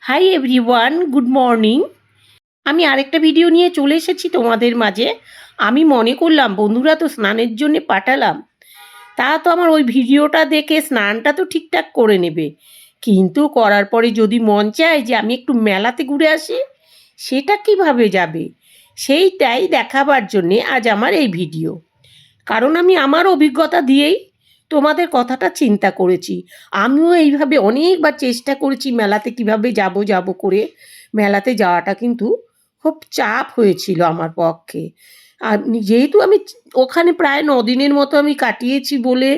Hi everyone, good morning. আমি আরেকটা video নিয়ে চলে এসেছি তোমাদের মাঝে। আমি মনে করলাম বন্ধুরা তো স্নানের জন্য পাঠালাম, তা তো আমার ওই ভিডিওটা দেখে স্নানটা তো ঠিকঠাক করে নেবে, কিন্তু করার পরে যদি মন চায় যে আমি একটু মেলাতে ঘুরে আসি, সেটা কিভাবে যাবে সেইটাই দেখাবার জন্যে আজ আমার এই ভিডিও। কারণ আমি আমার অভিজ্ঞতা দিয়েই তোমাদের কথাটা চিন্তা করেছি। আমিও এইভাবে অনেকবার চেষ্টা করেছি মেলাতে কিভাবে যাব করে। মেলাতে যাওয়াটা কিন্তু খুব চাপ হয়েছিল আমার পক্ষে। আর যেহেতু আমি ওখানে প্রায় 9 দিনের মতো আমি কাটিয়েছি বলে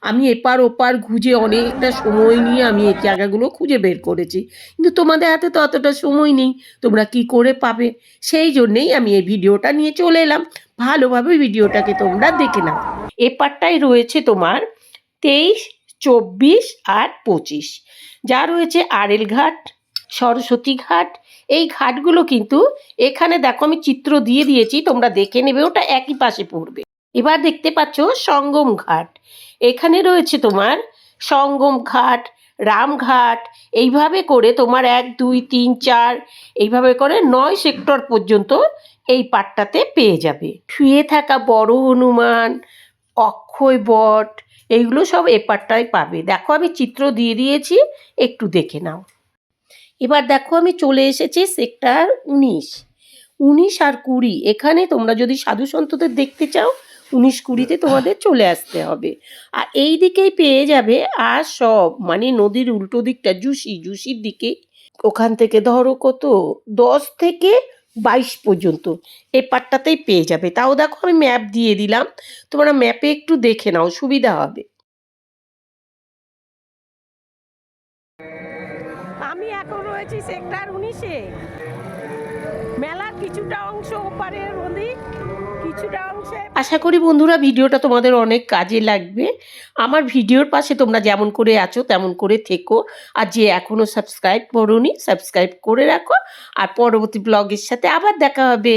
আমি এপার ওপার খুঁজে অনেকটা সময় নিয়ে আমি এই জায়গাগুলো খুঁজে বের করেছি। কিন্তু তোমাদের হাতে তো অতটা সময় নেই, তোমরা কি করে পাবে? সেই জন্যেই আমি এই ভিডিওটা নিয়ে চলে এলাম। ভালোভাবে ভিডিওটাকে তোমরা দেখে নাও। এপারটায় রয়েছে তোমার 23, 24 আর 25, যা রয়েছে আড়েল ঘাট, সরস্বতী ঘাট। এই ঘাটগুলো কিন্তু এখানে দেখো আমি চিত্র দিয়ে দিয়েছি, তোমরা দেখে নেবে, ওটা একই পাশে পড়বে। এবার দেখতে পাচ্ছ সঙ্গম ঘাট। এখানে রয়েছে তোমার সঙ্গম ঘাট, রামঘাট। এইভাবে করে তোমার 1, 2, 3, 4 এইভাবে করে 9 সেক্টর পর্যন্ত এই পাটটাতে পেয়ে যাবে। শুয়ে থাকা বড় হনুমান, অক্ষয় বট, এইগুলো সব এ পাটটায় পাবে। দেখো আমি চিত্র দিয়ে দিয়েছি, একটু দেখে নাও। এবার দেখো আমি চলে এসেছি সেক্টর 19, 19 আর 20। এখানে তোমরা যদি সাধু সন্তদের দেখতে চাও 19, 20-তে তোমাদের চলে আসতে হবে। আর এই দিকেই পেয়ে যাবে আর সব মানে নদীর উল্টো দিকটা জুসির দিকে। ওখান থেকে ধরো কত 10 থেকে 22 পর্যন্ত এই পাটটাতেই পেয়ে যাবে। তাও দেখো আমি ম্যাপ দিয়ে দিলাম, তোমরা ম্যাপে একটু দেখে নাও, সুবিধা হবে। আমি এখন রয়েছি সেক্টর 19-এ। মেলার কিছুটা অংশ ওপারে নদী, কিছুটা অংশে। আশা করি বন্ধুরা ভিডিওটা তোমাদের অনেক কাজে লাগবে। আমার ভিডিওর পাশে তোমরা যেমন করে আছো তেমন করে থেকো। আর যে এখনও সাবস্ক্রাইব করোনি, সাবস্ক্রাইব করে রাখো। আর পরবর্তী ব্লগের সাথে আবার দেখা হবে।